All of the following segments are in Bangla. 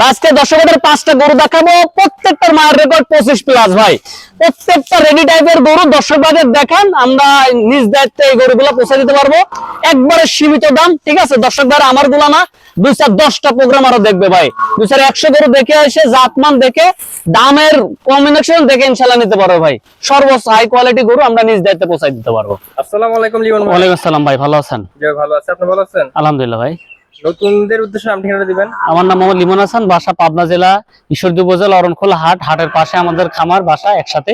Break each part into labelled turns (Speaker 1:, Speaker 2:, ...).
Speaker 1: আজকে দর্শকদের 5টা গরু দেখাবো, প্রত্যেকটার মায়ের রেকর্ড 25+ ভাই। প্রত্যেকটা রেডি টাইপের গরু দর্শকদের দেখান, আমরা নিজ দায়িত্বে এই গরুগুলো পৌঁছে দিতে পারবো একবারে সীমিত দাম। ঠিক আছে দর্শকরা, আমার গুলা না 2-10টা প্রোগ্রাম আরো দেখবে ভাই। 2-100 গরু দেখে এসে জাতমান দেখে দামের কম্বিনেশন দেখে ইনশাআল্লাহ নিতে পারবো ভাই। সর্বোচ্চ হাই কোয়ালিটি গরু আমরা নিজ দায়িত্বে পৌঁছে দিতে পারবো।
Speaker 2: আসসালামু আলাইকুম লিমন ভাই।
Speaker 1: ওয়ালাইকুম আসসালাম ভাই, ভালো আছেন?
Speaker 2: জি ভালো আছি, আপনি ভালো আছেন?
Speaker 1: আলহামদুলিল্লাহ ভাই।
Speaker 2: নতুনদের উদ্দেশ্যে নাম ঠিকানা দিবেন।
Speaker 1: আমার নাম মোহাম্মদ লিমন হাসান, বাসা পাবনা জেলা ঈশ্বরদী উপজেলা অরণখোলা হাট, হাটের পাশে আমাদের খামার বাসা একসাথে।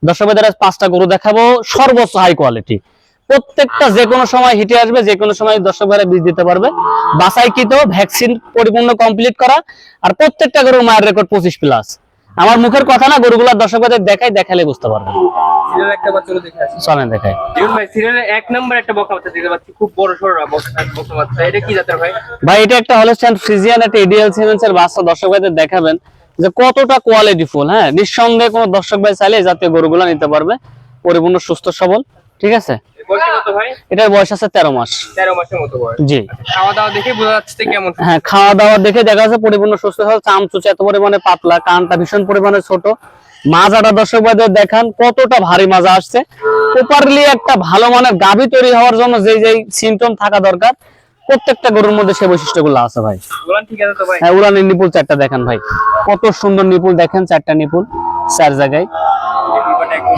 Speaker 1: দর্শকদের আজ 5টা গরু দেখাবো, সর্বোচ্চ হাই কোয়ালিটি। প্রত্যেকটা যে কোনো সময় হিটে আসবে, যে কোনো সময় দর্শক ভাইরা বীজ দিতে পারবে। বাছাইকৃত, ভ্যাকসিন পরিপূর্ণ কমপ্লিট করা, আর প্রত্যেকটা গরুর মায়ের রেকর্ড 25+। আমার মুখের কথা না, গরুগুলা দর্শক ভাইদের দেখালে বুঝতে পারবেন।
Speaker 2: সিরিয়াল একটা বাচ্চা দেখে আসি।
Speaker 1: চলেন দেখাই।
Speaker 2: লিমন ভাই, সিরিয়ালের 1 নাম্বার একটা বকনা বাচ্চা দেখতে পাচ্ছি, খুব বড় সরো বকনা বাচ্চা। এটা কি জাতের ভাই?
Speaker 1: ভাই এটা একটা হলস্টাইন ফ্রিজিয়ান, একটা এডিএল সিমেন্সের বাচ্চা। দর্শক ভাইদের দেখাবেন যে কতটা কোয়ালিটি ফুল। হ্যাঁ, নিঃসন্দেহে কোনো দর্শক ভাই চাইলে এই জাতীয় গরুগুলো নিতে পারবে, পরিপূর্ণ সুস্থ সবল। ঠিক আছে,
Speaker 2: বয়স কত ভাই?
Speaker 1: এটার বয়স আছে 13 মাস।
Speaker 2: 13 মাসের মতো বয়স।
Speaker 1: জি,
Speaker 2: খাওয়া দাওয়া দেখে বোঝা যাচ্ছে যে কেমন।
Speaker 1: হ্যাঁ, খাওয়া দাওয়া দেখে দেখা যাচ্ছে পরিপূর্ণ সুস্থ সবল। চামচুচা এত পরিমাণে পাতলা, কানটা ভীষণ পরিমাণে ছোট। মাজাটা দর্শক ভাইদের দেখান কতটা ভারী মাজা আসছে। প্রপারলি একটা ভালো মানের গাভী তৈরি হওয়ার জন্য যেই যেই সিমটম থাকা দরকার, প্রত্যেকটা গরুর মধ্যে সে বৈশিষ্ট্যগুলো আছে ভাই।
Speaker 2: উলান ঠিক আছে তো ভাই?
Speaker 1: হ্যাঁ, উলানের নিপুল 4টা দেখেন ভাই, কত সুন্দর নিপুল দেখেন, 4টা নিপুল 4 জায়গায়।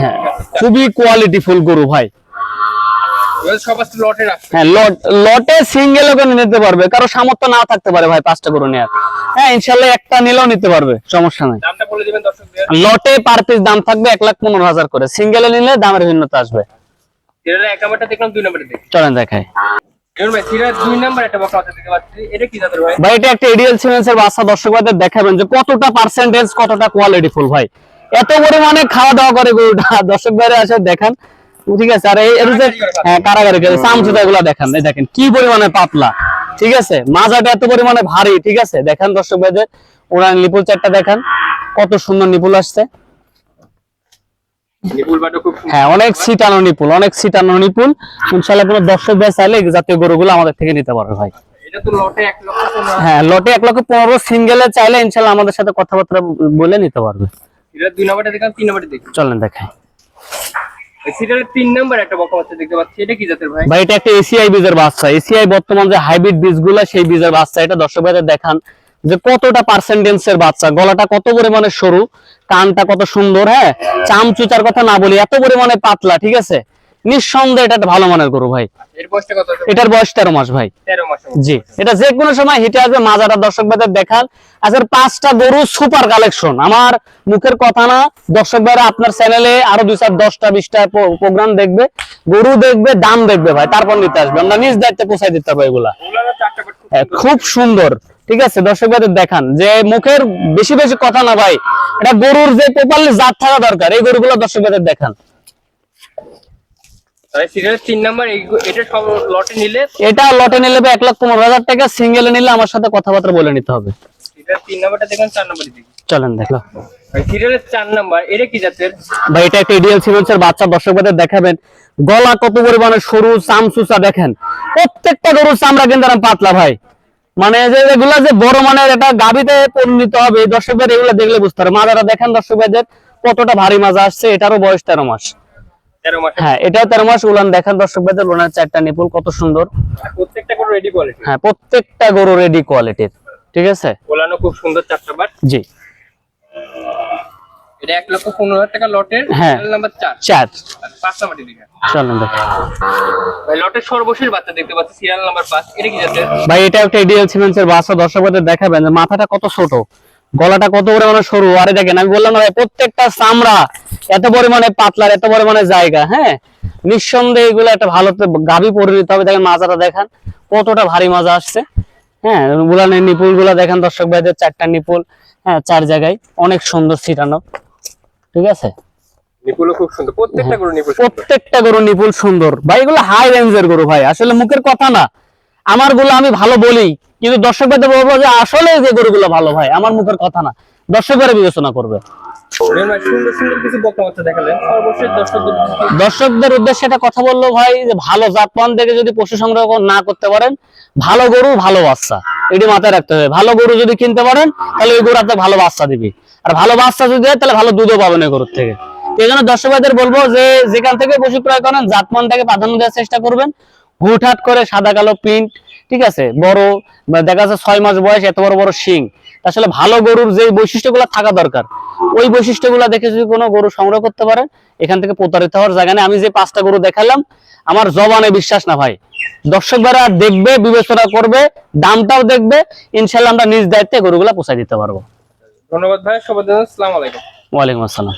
Speaker 1: হ্যাঁ, খুবই কোয়ালিটি ফুল গরু ভাই।
Speaker 2: এগুলো সব আছে লটে রাখছে।
Speaker 1: হ্যাঁ, লটে সিঙ্গেল ওকে নিতে পারবে, কারো সামর্থ্য নাও থাকতে পারে ভাই 5টা গরু নেওয়ার। হ্যাঁ, ইনশাআল্লাহ একটা নিলেও নিতে পারবে, সমস্যা নাই।
Speaker 2: দামটা বলে দিবেন দর্শকদের।
Speaker 1: লটে পার পিস দাম থাকবে 1,15,000 করে, সিঙ্গেলে নিলে দামের ভিন্নতা আসবে।
Speaker 2: সিরিয়ালের 1 নাম্বারটা দেখলাম, 2 নাম্বারটা দেখি।
Speaker 1: চলেন দেখাই।
Speaker 2: লিমন ভাই, সিরিয়াল 2 নাম্বার একটা বকনা বাচ্চা দেখতে পাচ্ছি, এটা কি জাতের ভাই?
Speaker 1: ভাই এটা একটা এডিএল সিমেন্সের বাচ্চা। দর্শক ভাইদের দেখাবেন যে কতটা পার্সেন্টেজ, কতটা কোয়ালিটি ফুল ভাই। এত পরিমাণে খাওয়া দাওয়া করে গরুটা, দর্শক ভাইরা আসে দেখান। ঠিক আছে, আর এই যে কারাগারি করে চামচুটা এগুলা দেখান, এই দেখেন কি পরিমাণে পাতলা। ঠিক আছে, মাজাটা এত পরিমাণে ভারী। ঠিক আছে, দেখেন দর্শক ভাইদের ওরা নিপুল 4টা দেখান, কত সুন্দর নিপুল আসছে।
Speaker 2: নিপুল বাটো খুব সুন্দর।
Speaker 1: হ্যাঁ, অনেক সিটানো নিপুল, অনেক সিটানো নিপুল। ইনশাআল্লাহ কোনো দর্শক ভাই চাইলে এই জাতীয় গরুগুলো আমাদের থেকে নিতে পারবে ভাই।
Speaker 2: এটা তো লটে 1,15,000।
Speaker 1: হ্যাঁ, লটে 1,15,000, সিঙ্গেলে চাইলে ইনশাআল্লাহ আমাদের সাথে কথাবার্তা বলে নিতে পারবে।
Speaker 2: সিরিয়াল 2 নাম্বারটা দেখলাম, 3 নাম্বারটা দেখি।
Speaker 1: চলেন দেখাই।
Speaker 2: সিরিয়ালের 3 নাম্বার একটা বকনা বাচ্চা দেখতে পাচ্ছি, এটা কি জাতের ভাই?
Speaker 1: ভাই এটা একটা এসিআই বীজের বাচ্চা। এসিআই বর্তমান যে হাইব্রিড বীজগুলো, সেই বীজের বাচ্চা। এটা দর্শক ভাইদের দেখান যে কতটা পার্সেন্টেন্সের বাচ্চা, গলাটা কত পরিমাণে সরু, কানটা কত সুন্দর। হ্যাঁ, চামচুচার কথা না বলি, এত পরিমাণে পাতলা। ঠিক আছে, নিঃসন্দেহে এটা একটা ভালো মানের গরু ভাই।
Speaker 2: এর বয়সটা কত আছে?
Speaker 1: এটার বয়স 13 মাস ভাই।
Speaker 2: 13 মাসের মতো।
Speaker 1: জি, এটা যে কোনো সময় হিটে আসবে। মাজাটা দর্শক ভাইদের দেখান। আজকের 5টা গরু সুপার কালেকশন, আমার মুখের কথা না। দর্শক ভাইরা আপনার চ্যানেলে আরো 2-10টা-20টা প্রোগ্রাম দেখবে, গরু দেখবে, দাম দেখবে ভাই, তারপর নিতে আসবে। আমরা নিজ দায়িত্বে পৌঁছাই দিতে পারবো এগুলা।
Speaker 2: উলানের 4টা বাট খুব
Speaker 1: হ্যাঁ, খুব সুন্দর। ঠিক আছে, দর্শক ভাইদের দেখান যে মুখের বেশি বেশি কথা না ভাই, এটা গরুর যে প্রপারলি জাত থাকা দরকার, এই গরুগুলো দর্শক ভাইদের দেখান।
Speaker 2: তাই সিরিয়াল 3 নাম্বার এটা সব লটে নিলে,
Speaker 1: এটা লটে নিলে 1,15,000 টাকা, সিঙ্গেলে নিলে আমার সাথে কথাবার্তা বলে নিতে হবে।
Speaker 2: সিরিয়াল 3 নাম্বারটা দেখলাম, 4 নাম্বারই দেখি।
Speaker 1: চলেন দেখো
Speaker 2: ভাই সিরিয়ালের 4 নাম্বার, এটা কি জাতের?
Speaker 1: ভাই এটা একটা এডিএল সিমেন্সের বাচ্চা। দর্শক ভাইদের দেখাবেন গলা কত পরিমাণে সরু, চামচুচা দেখেন। প্রত্যেকটা গরুর চামড়া কিন্তু এরকম পাতলা ভাই, মানে যে এগুলা যে বড় মানের এটা গাভীতে পরিণত হবে, দর্শক ভাই এগুলো দেখলে বুঝতে পারে। মাজাটা দেখেন দর্শক ভাইদের কতটা ভারী মাজা আসছে। এটারও বয়স 13 মাস।
Speaker 2: 13 মাস।
Speaker 1: হ্যাঁ, এটাও 13 মাস। উলান দেখেন দর্শক ভাইদের, উলানের 4টা নিপুল কত সুন্দর।
Speaker 2: প্রত্যেকটা করে রেডি কোয়ালিটি।
Speaker 1: হ্যাঁ, প্রত্যেকটা গরু রেডি কোয়ালিটির। ঠিক আছে,
Speaker 2: ওলানো খুব সুন্দর 4টা বাট।
Speaker 1: জি।
Speaker 2: এটা 1,15,000 টাকা লটের।
Speaker 1: হ্যাঁ।
Speaker 2: Serial number 4।
Speaker 1: 4।
Speaker 2: 5 নাম্বারটি দেখি।
Speaker 1: চলেন দেখো
Speaker 2: ভাই লটের সর্বশেষ বাচ্চা দেখতে পাচ্ছি, সিরিয়াল নাম্বার 5, এটা কি জাতের?
Speaker 1: ভাই এটা একটা এডিএল সিমেন্সের বাচ্চা। দর্শক ভাইদের দেখাবেন যে মাথাটা কত ছোট, গলাটা কত পরিমাণে সরু। আরে দেখেন, আমি বললাম না ভাই, প্রত্যেকটা চামড়া এত পরিমাণে পাতলার, এত পরিমাণে জায়গা। হ্যাঁ, নিঃসন্দেহে এগুলো একটা ভালো গাভী পরিণত হবে। দেখেন মাজাটা দেখেন কতটা ভারী মাজা আসছে। হ্যাঁ, উলানের নিপুল গুলা দেখেন দর্শক ভাইদের, 4টা নিপুল। হ্যাঁ, 4 জায়গায় অনেক সুন্দর ছিটানো। ঠিক আছে,
Speaker 2: নিপুলও খুব সুন্দর, প্রত্যেকটা গরু নিপুল সুন্দর।
Speaker 1: প্রত্যেকটা গরু নিপুল সুন্দর ভাই। এগুলো হাই রেঞ্জের গরু ভাই, আসলে মুখের কথা না। আমার গুলো আমি ভালো বলি, কিন্তু দর্শক ভাইদের বলবো যে আসলে যে গরুগুলো ভালো ভাই, আমার মুখের কথা না, দর্শক ভাইরা বিবেচনা করবে।
Speaker 2: ভাই সুন্দর সুন্দর কিছু বকনা বাচ্চা দেখালেন, সর্বশেষ
Speaker 1: দর্শকদের উদ্দেশ্যে একটা কথা বললো ভাই, যে ভালো জাতমান দেখে যদি পশু সংগ্রহ না করতে পারেন, ভালো গরু ভালো বাচ্চা এটি মাথায় রাখতে হবে। ভালো গরু যদি কিনতে পারেন তাহলে ওই গরু আপনার ভালো বাচ্চা দিবে, আর ভালো বাচ্চা যদি দেয় তাহলে ভালো দুধও পাবেন ওই গরুর থেকে। এই জন্য দর্শক ভাইদের বলবো যে যেখান থেকে পশু ক্রয় করেন জাতমানটাকে প্রাধান্য দেওয়ার চেষ্টা করবেন। হুটহাট করে সাদা কালো প্রিন্ট, ঠিক আছে, বড় দেখা যাচ্ছে 6 মাস বয়স এত বড় বড় শিং, আসলে ভালো গরুর যে বৈশিষ্ট্যগুলো থাকা দরকার ওই বৈশিষ্ট্যগুলো দেখে যদি কোনো গরু সংগ্রহ করতে পারে, এখান থেকে প্রতারিত হওয়ার জায়গা নেই। আমি যে 5টা গরু দেখালাম আমার জবানে বিশ্বাস না ভাই, দর্শক ভাইরা দেখবে, বিবেচনা করবে, দামটাও দেখবে, ইনশাল্লাহ আমরা নিজ দায়িত্বে গরুগুলা পোষায় দিতে পারবো।
Speaker 2: ধন্যবাদ ভাই, সবার জন্য আসসালামু আলাইকুম।
Speaker 1: ওয়ালাইকুম আসসালাম।